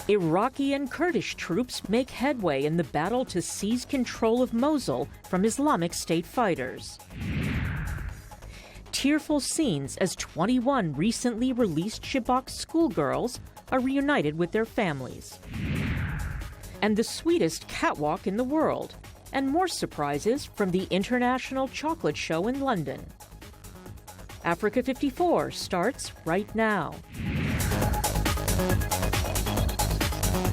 Iraqi and Kurdish troops make headway in the battle to seize control of Mosul from Islamic State fighters. Tearful scenes as 21 recently released Chibok schoolgirls are reunited with their families. And the sweetest catwalk in the world, and more surprises from the International Chocolate Show in London. Africa 54 starts right now.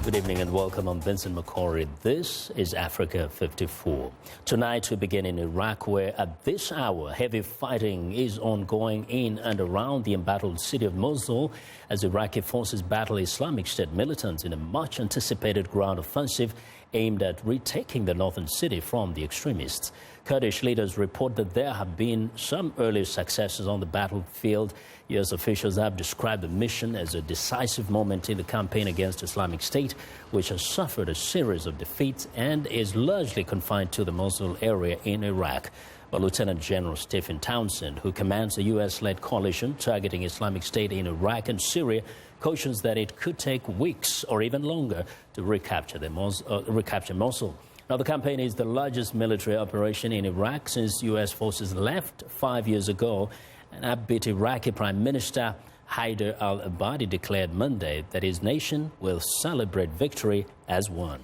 Good evening and welcome. I'm Vincent Makori. This is Africa 54. Tonight we begin in Iraq, where at this hour heavy fighting is ongoing in and around the embattled city of Mosul as Iraqi forces battle Islamic State militants in a much anticipated ground offensive aimed at retaking the northern city from the extremists. Kurdish leaders report that there have been some early successes on the battlefield. U.S. officials have described the mission as a decisive moment in the campaign against Islamic State, which has suffered a series of defeats and is largely confined to the Mosul area in Iraq. But Lieutenant General Stephen Townsend, who commands a U.S.-led coalition targeting Islamic State in Iraq and Syria, cautions that it could take weeks or even longer to recapture Mosul. Now, the campaign is the largest military operation in Iraq since U.S. forces left 5 years ago. And upbeat Iraqi Prime Minister Haider al-Abadi declared Monday that his nation will celebrate victory as one.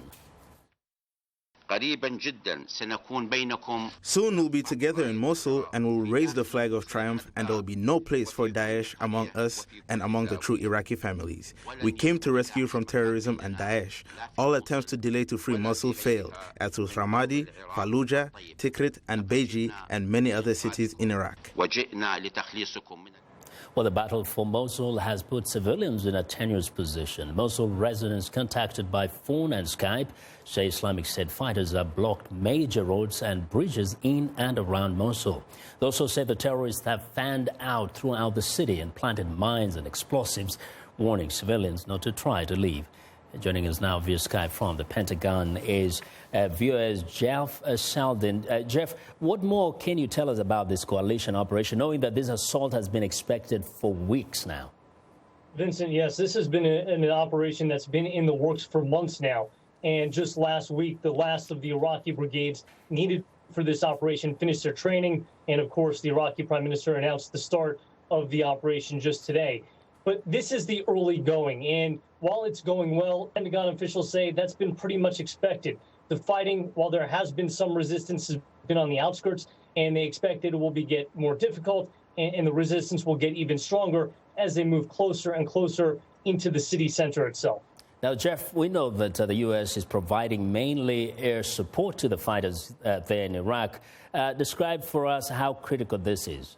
Soon we'll be together in Mosul and we'll raise the flag of triumph, and there will be no place for Daesh among us and among the true Iraqi families. We came to rescue from terrorism and Daesh. All attempts to delay to free Mosul failed, as with Ramadi, Fallujah, Tikrit, and Beji, and many other cities in Iraq. Well, the battle for Mosul has put civilians in a tenuous position. Mosul residents contacted by phone and Skype say Islamic State fighters have blocked major roads and bridges in and around Mosul. They also say the terrorists have fanned out throughout the city and planted mines and explosives, warning civilians not to try to leave. Joining us now via Skype from the Pentagon is viewers Jeff Sheldon. Jeff, what more can you tell us about this coalition operation, knowing that this assault has been expected for weeks now? Vincent, yes, this has been an operation that's been in the works for months now. And just last week, the last of the Iraqi brigades needed for this operation finished their training. And of course, the Iraqi Prime Minister announced the start of the operation just today. But this is the early going. And while it's going well, Pentagon officials say that's been pretty much expected. The fighting, while there has been some resistance, has been on the outskirts, and they expect that it will get more difficult, and the resistance will get even stronger as they move closer and closer into the city center itself. Now, Jeff, we know that the U.S. is providing mainly air support to the fighters there in Iraq. Describe for us how critical this is.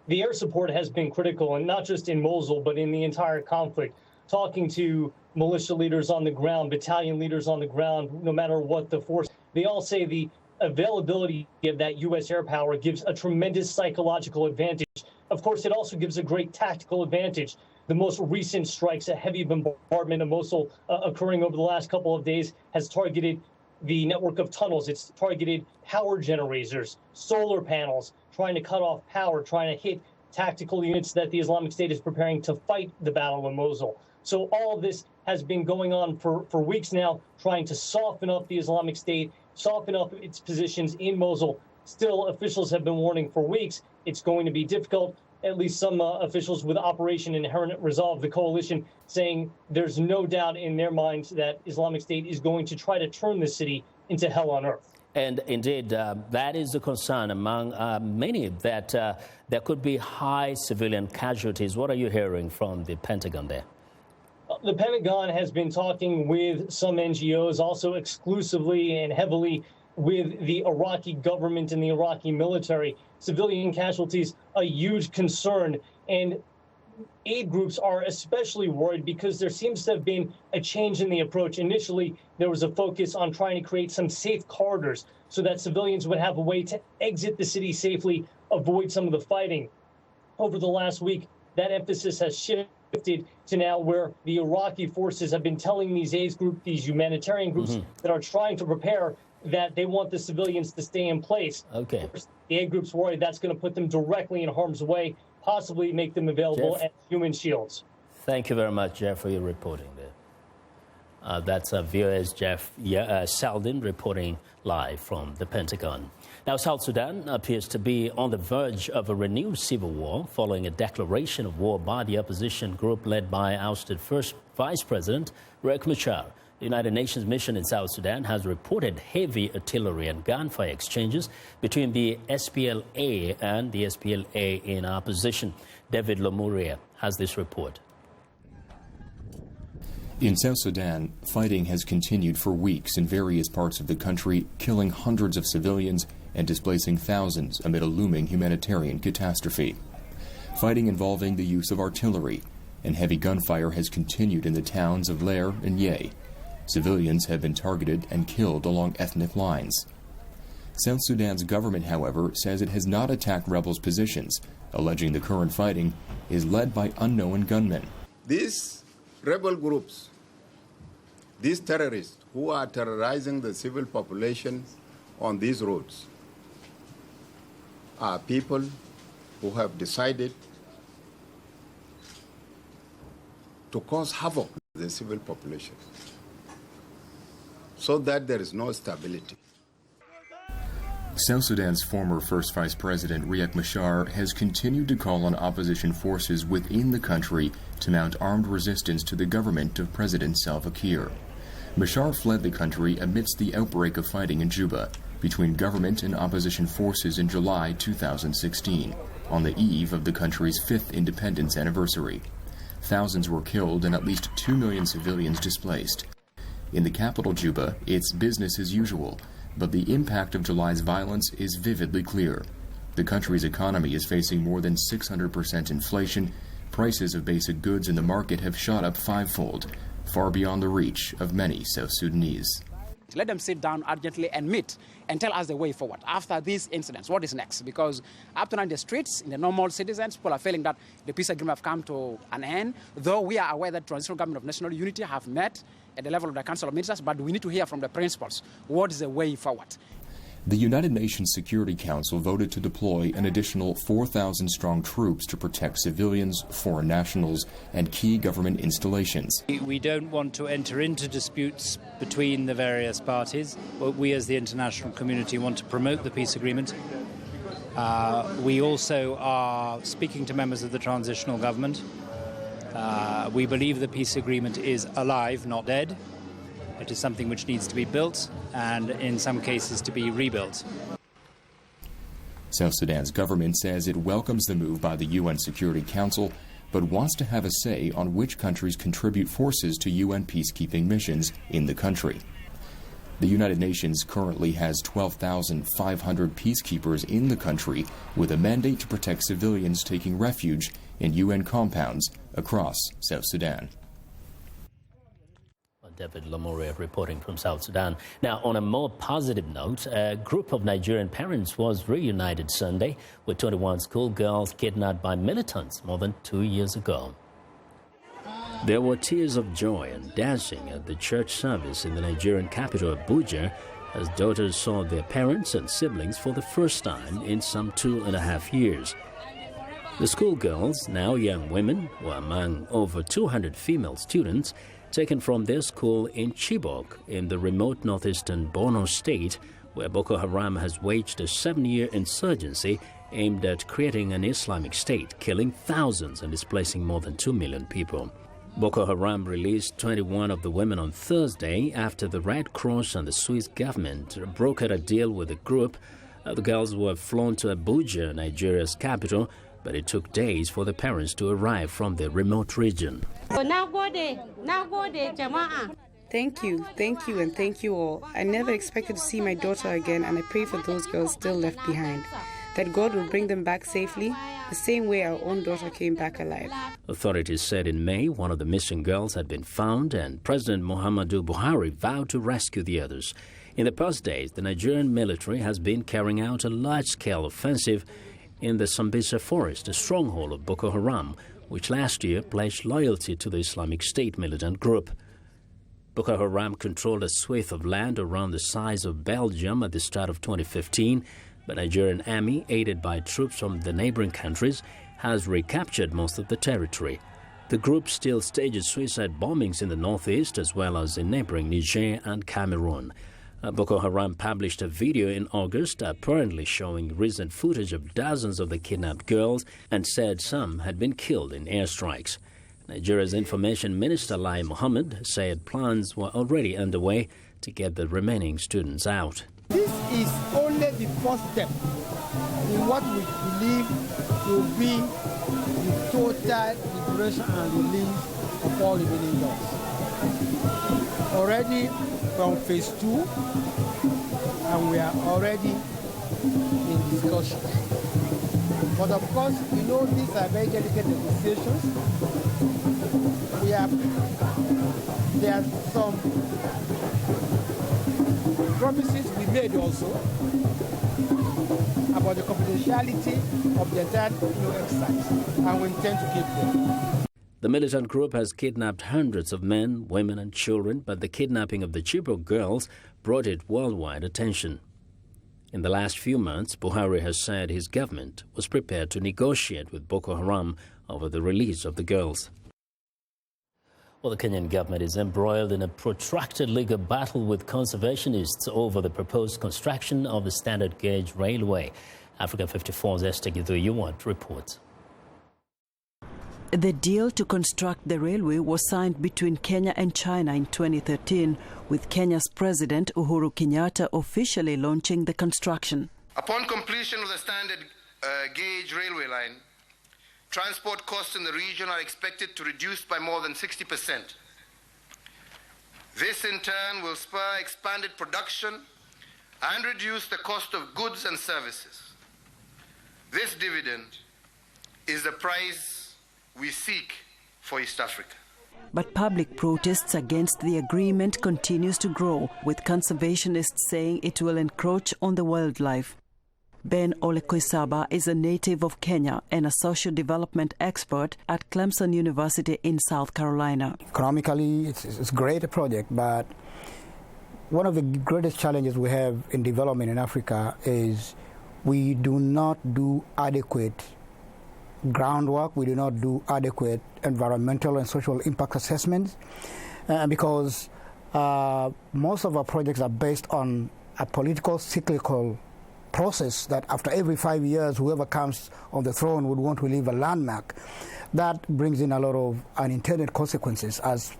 The air support has been critical, and not just in Mosul, but in the entire conflict. Talking to militia leaders on the ground, battalion leaders on the ground, no matter what the force, they all say the availability of that U.S. air power gives a tremendous psychological advantage. Of course, it also gives a great tactical advantage. The most recent strikes, a heavy bombardment of Mosul occurring over the last couple of days, has targeted the network of tunnels. It's targeted power generators, solar panels, trying to cut off power, trying to hit tactical units that the Islamic State is preparing to fight the Battle of Mosul. So all of this has been going on for weeks now, trying to soften up the Islamic State, soften up its positions in Mosul. Still, officials have been warning for weeks it's going to be difficult. At least some officials with Operation Inherent Resolve, the coalition, saying there's no doubt in their minds that Islamic State is going to try to turn the city into hell on earth. And indeed, that is the concern among many, that there could be high civilian casualties. What are you hearing from the Pentagon there? The Pentagon has been talking with some NGOs, also exclusively and heavily with the Iraqi government and the Iraqi military. Civilian casualties, a huge concern. And aid groups are especially worried because there seems to have been a change in the approach. Initially, there was a focus on trying to create some safe corridors so that civilians would have a way to exit the city safely, avoid some of the fighting. Over the last week, that emphasis has shifted to now where the Iraqi forces have been telling these aid groups, these humanitarian groups that are trying to prepare, that they want the civilians to stay in place. Okay. The aid groups worry that's going to put them directly in harm's way, possibly make them available as human shields. Thank you very much, Jeff, for your reporting there. That's VOA's Jeff Saldin reporting live from the Pentagon. Now, South Sudan appears to be on the verge of a renewed civil war following a declaration of war by the opposition group led by ousted First Vice President Riek Machar. The United Nations mission in South Sudan has reported heavy artillery and gunfire exchanges between the SPLA and the SPLA in opposition. David Lemuria has this report. In South Sudan, fighting has continued for weeks in various parts of the country, killing hundreds of civilians and displacing thousands amid a looming humanitarian catastrophe. Fighting involving the use of artillery and heavy gunfire has continued in the towns of Lair and Ye. Civilians have been targeted and killed along ethnic lines. South Sudan's government, however, says it has not attacked rebels' positions, alleging the current fighting is led by unknown gunmen. These rebel groups, these terrorists who are terrorizing the civil population on these roads, are people who have decided to cause havoc in the civil population so that there is no stability. South Sudan's former First Vice President Riek Machar has continued to call on opposition forces within the country to mount armed resistance to the government of President Salva Kiir. Machar fled the country amidst the outbreak of fighting in Juba between government and opposition forces in July 2016, on the eve of the country's 5th independence anniversary. Thousands were killed and at least 2 million civilians displaced. In the capital, Juba, it's business as usual, but the impact of July's violence is vividly clear. The country's economy is facing more than 600% inflation. Prices of basic goods in the market have shot up fivefold, far beyond the reach of many South Sudanese. Let them sit down urgently and meet and tell us the way forward. After these incidents, what is next? Because up to now in the streets, in the normal citizens, people are feeling that the peace agreement have come to an end, though we are aware that Transitional Government of National Unity have met at the level of the Council of Ministers, but we need to hear from the principals. What is the way forward? The United Nations Security Council voted to deploy an additional 4,000-strong troops to protect civilians, foreign nationals, and key government installations. We don't want to enter into disputes between the various parties, but we as the international community want to promote the peace agreement. We also are speaking to members of the transitional government. We believe the peace agreement is alive, not dead. It is something which needs to be built and, in some cases, to be rebuilt. South Sudan's government says it welcomes the move by the UN Security Council, but wants to have a say on which countries contribute forces to UN peacekeeping missions in the country. The United Nations currently has 12,500 peacekeepers in the country, with a mandate to protect civilians taking refuge in UN compounds across South Sudan. David Lemuria reporting from South Sudan. Now, on a more positive note, a group of Nigerian parents was reunited Sunday with 21 schoolgirls kidnapped by militants more than 2 years ago. There were tears of joy and dancing at the church service in the Nigerian capital, Abuja, as daughters saw their parents and siblings for the first time in some 2.5 years. The schoolgirls, now young women, were among over 200 female students taken from their school in Chibok in the remote northeastern Borno state, where Boko Haram has waged a 7-year insurgency aimed at creating an Islamic state, killing thousands and displacing more than 2 million people. Boko Haram released 21 of the women on Thursday after the Red Cross and the Swiss government brokered a deal with the group. The girls were flown to Abuja, Nigeria's capital, but it took days for the parents to arrive from the remote region. Thank you, and thank you all. I never expected to see my daughter again, and I pray for those girls still left behind, that God will bring them back safely, the same way our own daughter came back alive. Authorities said in May one of the missing girls had been found, and President Muhammadu Buhari vowed to rescue the others. In the past days, the Nigerian military has been carrying out a large-scale offensive in the Sambisa forest, a stronghold of Boko Haram, which last year pledged loyalty to the Islamic State militant group. Boko Haram controlled a swathe of land around the size of Belgium at the start of 2015, but Nigerian army, aided by troops from the neighboring countries, has recaptured most of the territory. The group still stages suicide bombings in the northeast as well as in neighboring Niger and Cameroon. Boko Haram published a video in August apparently showing recent footage of dozens of the kidnapped girls and said some had been killed in airstrikes. Nigeria's Information Minister Lai Mohammed said plans were already underway to get the remaining students out. This is only the first step in what we believe will be the total liberation and release of all remaining girls. Already from phase 2, and we are already in discussion. But of course, these are very delicate negotiations. There are some promises we made also about the confidentiality of the entire exercise, and we intend to keep them. The militant group has kidnapped hundreds of men, women and children, but the kidnapping of the Chibok girls brought it worldwide attention. In the last few months, Buhari has said his government was prepared to negotiate with Boko Haram over the release of the girls. Well, the Kenyan government is embroiled in a protracted legal battle with conservationists over the proposed construction of the standard gauge railway. Africa 54's Esther Githu-Yuwat reports. The deal to construct the railway was signed between Kenya and China in 2013, with Kenya's President Uhuru Kenyatta officially launching the construction. Upon completion of the standard gauge railway line, transport costs in the region are expected to reduce by more than 60%. This in turn will spur expanded production and reduce the cost of goods and services. This dividend is the price we seek for East Africa. But public protests against the agreement continues to grow, with conservationists saying it will encroach on the wildlife. Ben Olekoisaba is a native of Kenya and a social development expert at Clemson University in South Carolina. Economically, it's a great project, but one of the greatest challenges we have in development in Africa is we do not do adequate groundwork, we do not do adequate environmental and social impact assessments, because most of our projects are based on a political cyclical process that after every 5 years, whoever comes on the throne would want to leave a landmark. That brings in a lot of unintended consequences, as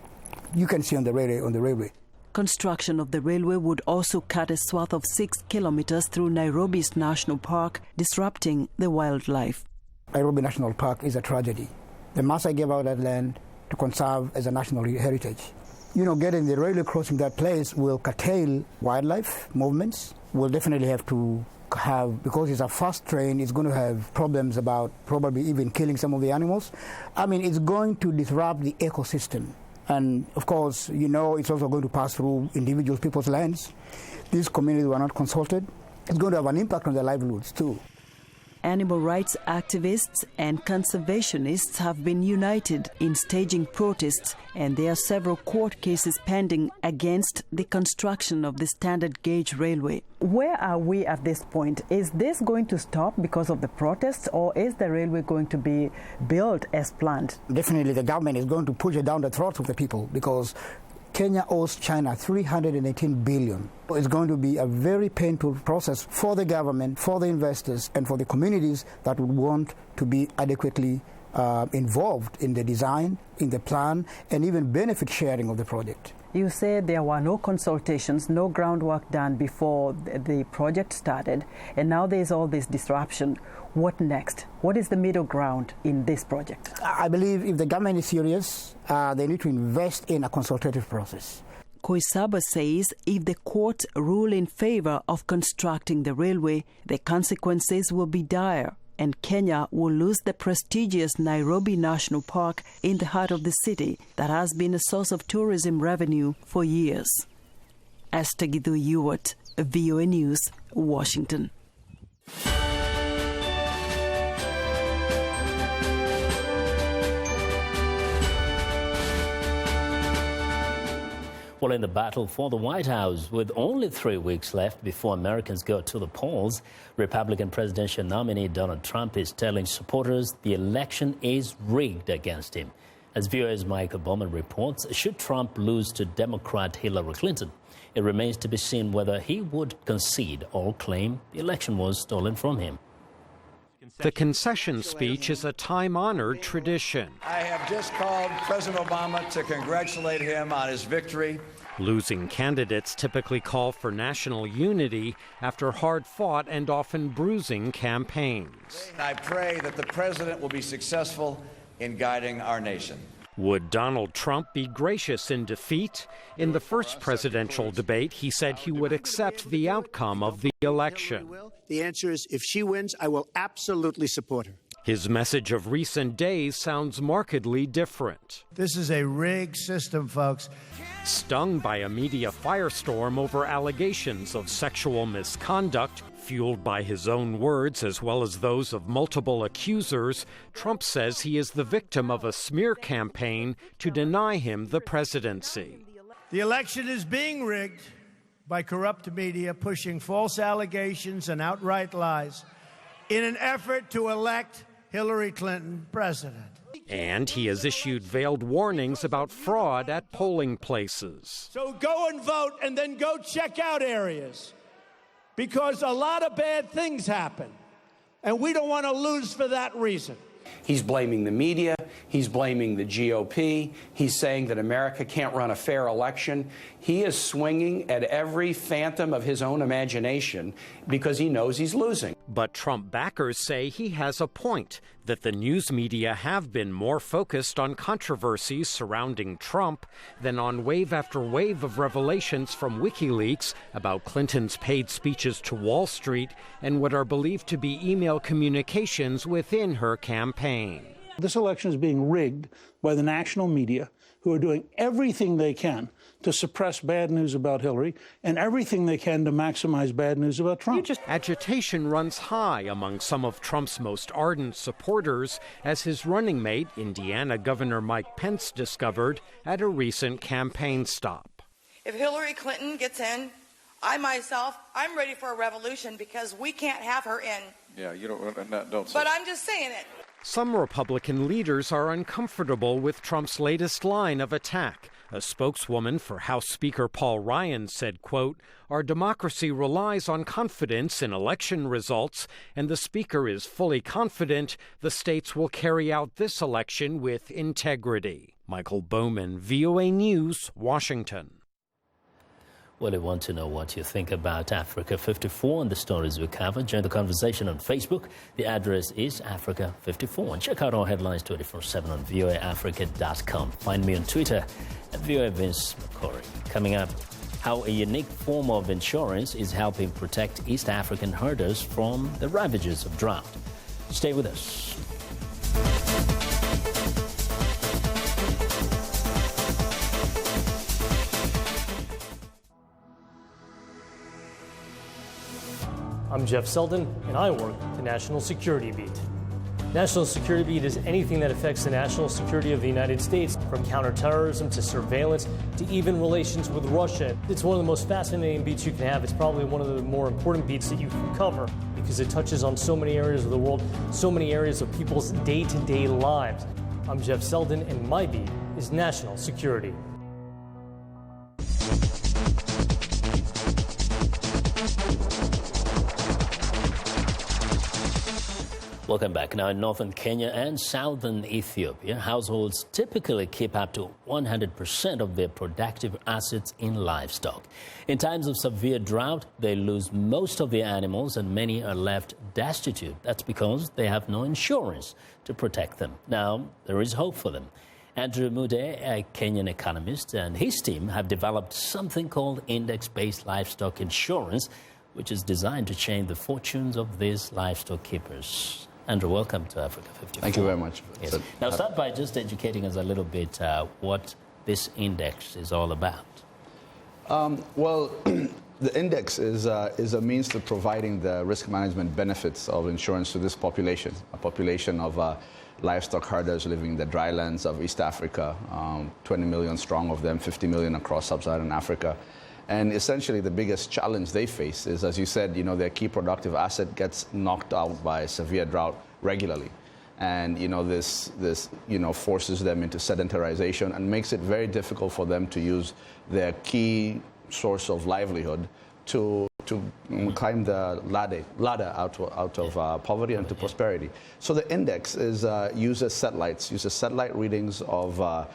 you can see on the railway. Construction of the railway would also cut a swath of 6 kilometers through Nairobi's National Park, disrupting the wildlife. Nairobi National Park is a tragedy. The Maasai gave out that land to conserve as a national heritage. Getting the railway crossing that place will curtail wildlife movements. We'll definitely have to have, because it's a fast train, it's going to have problems about probably even killing some of the animals. It's going to disrupt the ecosystem. And of course, it's also going to pass through individual people's lands. These communities were not consulted. It's going to have an impact on their livelihoods too. Animal rights activists and conservationists have been united in staging protests, and there are several court cases pending against the construction of the standard gauge railway. Where are we at this point? Is this going to stop because of the protests, or is the railway going to be built as planned? Definitely the government is going to push it down the throats of the people, because Kenya owes China $318 billion. It's going to be a very painful process for the government, for the investors, and for the communities that would want to be adequately involved in the design, in the plan, and even benefit sharing of the project. You said there were no consultations, no groundwork done before the project started, and now there's all this disruption. What next? What is the middle ground in this project? I believe if the government is serious, they need to invest in a consultative process. Koisaba says if the courts rule in favor of constructing the railway, the consequences will be dire, and Kenya will lose the prestigious Nairobi National Park in the heart of the city that has been a source of tourism revenue for years. Esther Githu-Yuwat, VOA News, Washington. Well, in the battle for the White House, with only 3 weeks left before Americans go to the polls, Republican presidential nominee Donald Trump is telling supporters the election is rigged against him. As VOA's Michael Bowman reports, should Trump lose to Democrat Hillary Clinton, it remains to be seen whether he would concede or claim the election was stolen from him. The concession speech is a time-honored tradition. I have just called President Obama to congratulate him on his victory. Losing candidates typically call for national unity after hard-fought and often bruising campaigns. I pray that the president will be successful in guiding our nation. Would Donald Trump be gracious in defeat? In the first presidential debate, he said he would accept the outcome of the election. The answer is, if she wins, I will absolutely support her. His message of recent days sounds markedly different. This is a rigged system, folks. Stung by a media firestorm over allegations of sexual misconduct, fueled by his own words as well as those of multiple accusers, Trump says he is the victim of a smear campaign to deny him the presidency. The election is being rigged by corrupt media pushing false allegations and outright lies in an effort to elect Hillary Clinton president. And he has issued veiled warnings about fraud at polling places. So go and vote and then go check out areas, because a lot of bad things happen, and we don't want to lose for that reason. He's blaming the media. He's blaming the GOP. He's saying that America can't run a fair election. He is swinging at every phantom of his own imagination because he knows he's losing. But Trump backers say he has a point, that the news media have been more focused on controversies surrounding Trump than on wave after wave of revelations from WikiLeaks about Clinton's paid speeches to Wall Street and what are believed to be email communications within her campaign. This election is being rigged by the national media, who are doing everything they can to suppress bad news about Hillary and everything they can to maximize bad news about Trump. Agitation runs high among some of Trump's most ardent supporters, as his running mate, Indiana Governor Mike Pence, discovered at a recent campaign stop. If Hillary Clinton gets in, I'm ready for a revolution, because we can't have her in. Yeah, you don't say. But I'm just saying it. Some Republican leaders are uncomfortable with Trump's latest line of attack. A spokeswoman for House Speaker Paul Ryan said, quote, "Our democracy relies on confidence in election results, and the Speaker is fully confident the states will carry out this election with integrity." Michael Bowman, VOA News, Washington. Well, I want to know what you think about Africa 54 and the stories we cover. Join the conversation on Facebook. The address is Africa54. And check out our headlines 24/7 on voaafrica.com. Find me on Twitter at VOA Vincent Makori. Coming up, how a unique form of insurance is helping protect East African herders from the ravages of drought. Stay with us. I'm Jeff Selden, and I work the National Security Beat. National Security Beat is anything that affects the national security of the United States, from counterterrorism to surveillance to even relations with Russia. It's one of the most fascinating beats you can have. It's probably one of the more important beats that you can cover, because it touches on so many areas of the world, so many areas of people's day-to-day lives. I'm Jeff Selden, and my beat is national security. Welcome back. Now, in northern Kenya and southern Ethiopia, households typically keep up to 100% of their productive assets in livestock. In times of severe drought, they lose most of their animals, and many are left destitute. That's because they have no insurance to protect them. Now, there is hope for them. Andrew Mude, a Kenyan economist, and his team have developed something called index-based livestock insurance, which is designed to change the fortunes of these livestock keepers. Andrew, welcome to Africa 54. Thank you very much. Yes. Now, start by just educating us a little bit what this index is all about. Well, the index is a means to providing the risk management benefits of insurance to this population, a population of livestock herders living in the drylands of East Africa, 20 million strong of them, 50 million across sub-Saharan Africa. And essentially the biggest challenge they face is, as you said, their key productive asset gets knocked out by severe drought regularly. And this forces them into sedentarization and makes it very difficult for them to use their key source of livelihood to climb the ladder out of poverty and to prosperity. So the index uses satellite readings of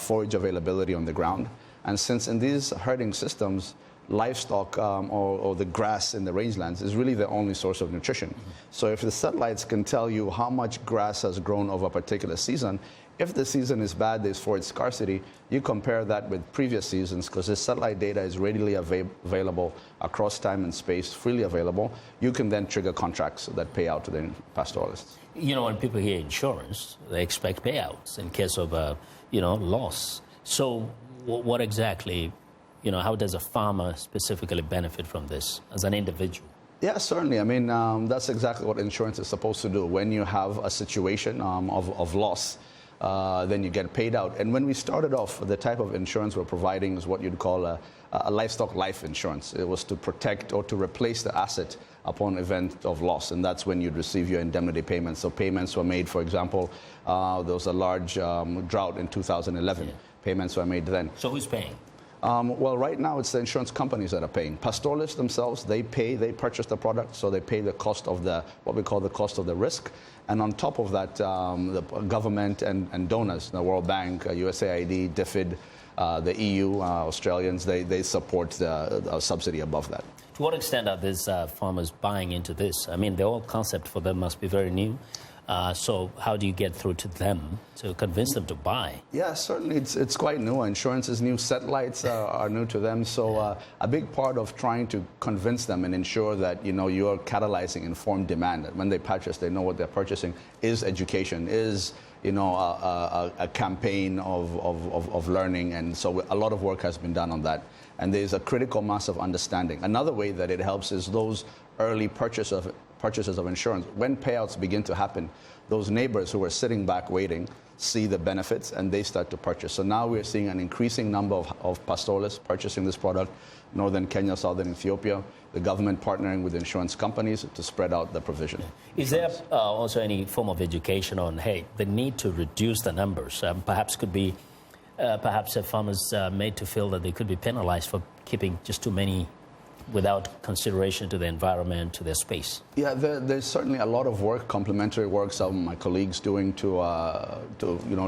forage availability on the ground. And since in these herding systems, livestock or the grass in the rangelands is really the only source of nutrition. So if the satellites can tell you how much grass has grown over a particular season, if the season is bad, there's forage scarcity, you compare that with previous seasons, because the satellite data is readily available across time and space, freely available, you can then trigger contracts that pay out to the pastoralists. When people hear insurance, they expect payouts in case of loss. So what exactly, how does a farmer specifically benefit from this as an individual? Yeah, certainly. I mean, that's exactly what insurance is supposed to do. When you have a situation of loss, then you get paid out. And when we started off, the type of insurance we're providing is what you'd call a livestock life insurance. It was to protect or to replace the asset upon event of loss, and that's when you'd receive your indemnity payments. So payments were made, for example, there was a large drought in 2011. Yeah. Payments were made then. So who's paying? Well, right now it's the insurance companies that are paying. Pastoralists themselves, they purchase the product, so they pay the cost of what we call the cost of the risk. And on top of that, the government and donors, the World Bank, USAID, DFID, the EU, Australians, they support the subsidy above that. To what extent are these farmers buying into this? I mean, the whole concept for them must be very new. So how do you get through to them to convince them to buy? Yeah, certainly it's quite new. Insurance is new. Satellites are new to them. So a big part of trying to convince them and ensure that you're catalyzing informed demand, that when they purchase, they know what they're purchasing, is education, is a campaign of learning. And so a lot of work has been done on that. And there's a critical mass of understanding. Another way that it helps is those early purchases of insurance. When payouts begin to happen, those neighbors who are sitting back waiting see the benefits and they start to purchase. So now we're seeing an increasing number of pastoralists purchasing this product, northern Kenya, southern Ethiopia, the government partnering with insurance companies to spread out the provision. Is there also any form of education on, the need to reduce the numbers? Perhaps could be, perhaps if farmers made to feel that they could be penalized for keeping just too many without consideration to the environment, to their space? Yeah, there's certainly a lot of work, complementary work, some of my colleagues doing to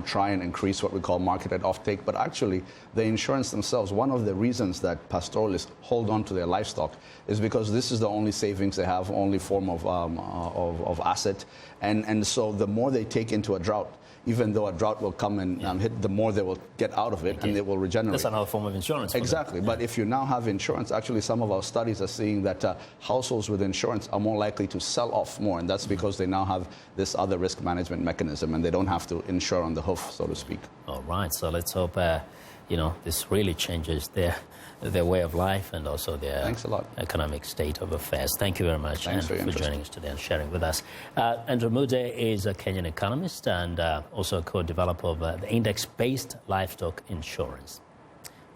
try and increase what we call marketed offtake. But actually, the insurance themselves, one of the reasons that pastoralists hold on to their livestock is because this is the only savings they have, only form of asset. And so the more they take into a drought, even though a drought will come and hit, the more they will get out of it and they will regenerate. That's another form of insurance. Exactly. But if you now have insurance, actually some of our studies are seeing that households with insurance are more likely to sell off more. And that's because they now have this other risk management mechanism and they don't have to insure on the hoof, so to speak. All right. So let's hope, this really changes their way of life and also their economic state of affairs. Thank you very much for joining us today and sharing with us. Andrew Mude is a Kenyan economist and also a co-developer of the index-based livestock insurance.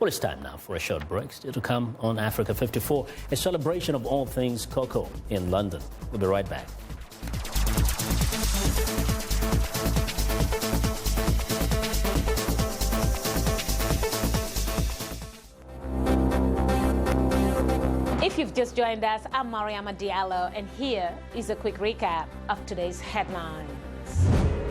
Well, it's time now for a short break. Still to come on Africa 54, a celebration of all things cocoa in London. We'll be right back. If you've just joined us, I'm Mariama Diallo, and here is a quick recap of today's headlines.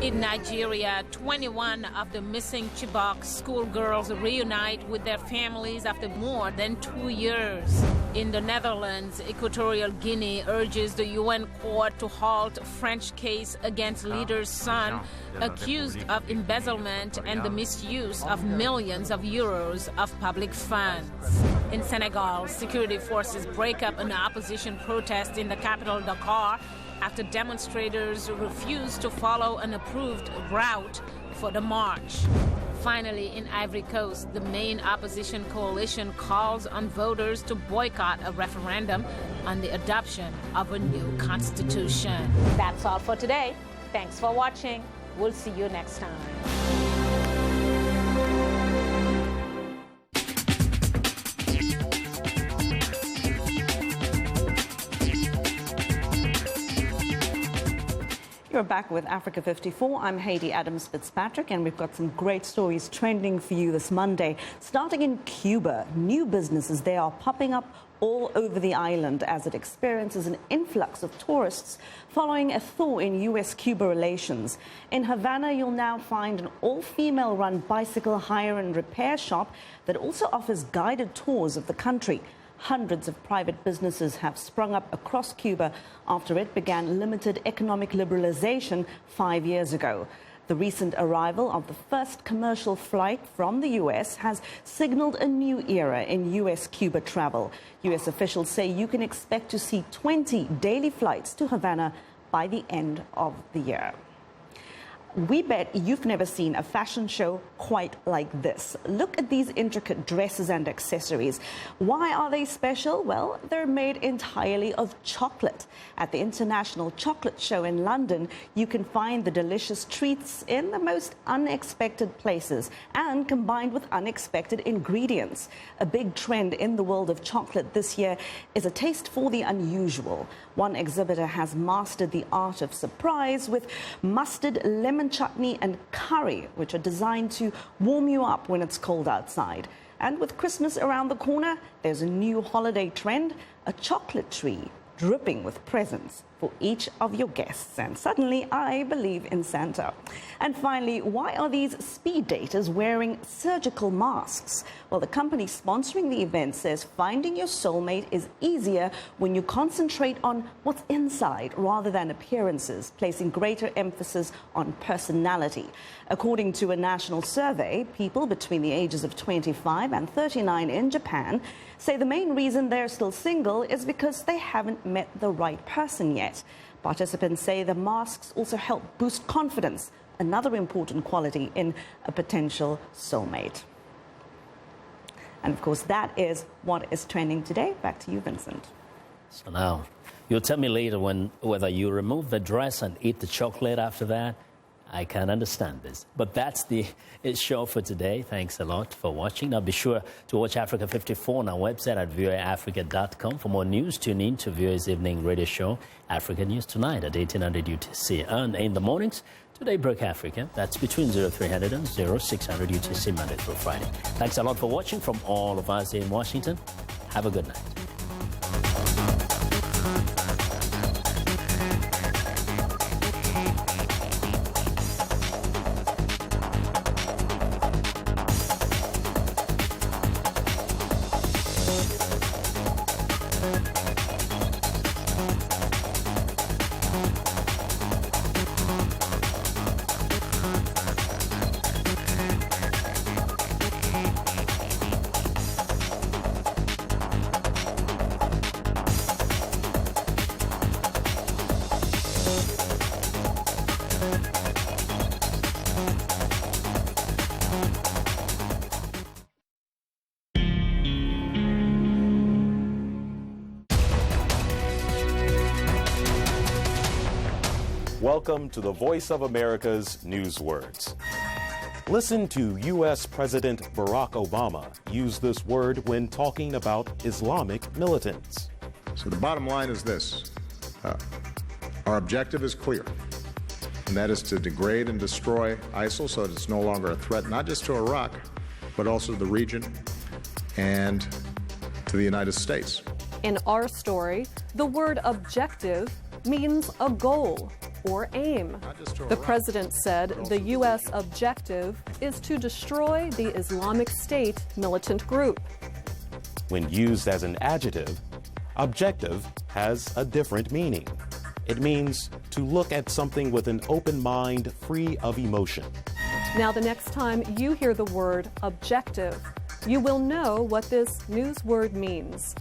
In Nigeria, 21 of the missing Chibok schoolgirls reunite with their families after more than 2 years. In the Netherlands, Equatorial Guinea urges the UN court to halt French case against leader's son, accused of embezzlement and the misuse of millions of euros of public funds. In Senegal, security forces break up an opposition protest in the capital, Dakar, after demonstrators refused to follow an approved route for the march. Finally, in Ivory Coast, the main opposition coalition calls on voters to boycott a referendum on the adoption of a new constitution. That's all for today. Thanks for watching. We'll see you next time. You're back with Africa 54. I'm Haiti Adams-Fitzpatrick, and we've got some great stories trending for you this Monday. Starting in Cuba, new businesses there are popping up all over the island as it experiences an influx of tourists following a thaw in U.S.-Cuba relations. In Havana, you'll now find an all-female-run bicycle hire and repair shop that also offers guided tours of the country. Hundreds of private businesses have sprung up across Cuba after it began limited economic liberalization 5 years ago. The recent arrival of the first commercial flight from the U.S. has signaled a new era in U.S.-Cuba travel. U.S. officials say you can expect to see 20 daily flights to Havana by the end of the year. We bet you've never seen a fashion show quite like this. Look at these intricate dresses and accessories. Why are they special? Well, they're made entirely of chocolate. At the International Chocolate Show in London, you can find the delicious treats in the most unexpected places and combined with unexpected ingredients. A big trend in the world of chocolate this year is a taste for the unusual. One exhibitor has mastered the art of surprise with mustard, lemon chutney and curry, which are designed to warm you up when it's cold outside. And with Christmas around the corner, there's a new holiday trend, a chocolate tree dripping with presents for each of your guests. And suddenly, I believe in Santa. And finally, why are these speed daters wearing surgical masks? Well, the company sponsoring the event says finding your soulmate is easier when you concentrate on what's inside rather than appearances, placing greater emphasis on personality. According to a national survey, people between the ages of 25 and 39 in Japan say the main reason they're still single is because they haven't met the right person yet. Participants say the masks also help boost confidence, another important quality in a potential soulmate. And of course, that is what is trending today. Back to you, Vincent. So now, you'll tell me later whether you remove the dress and eat the chocolate after that. I can't understand this. But that's the show for today. Thanks a lot for watching. Now be sure to watch Africa 54 on our website at voaafrica.com. For more news, tune in to VOA's evening radio show, Africa News Tonight at 1800 UTC. And in the mornings, Today Break Africa. That's between 0300 and 0600 UTC, Monday through Friday. Thanks a lot for watching from all of us in Washington. Have a good night. Welcome to the Voice of America's Newswords. Listen to U.S. President Barack Obama use this word when talking about Islamic militants. So the bottom line is this. Our objective is clear, and that is to degrade and destroy ISIL so that it's no longer a threat, not just to Iraq, but also to the region and to the United States. In our story, the word objective means a goal or aim. The president said the U.S. objective is to destroy the Islamic State militant group. When used as an adjective, objective has a different meaning. It means to look at something with an open mind, free of emotion. Now, the next time you hear the word objective, you will know what this news word means.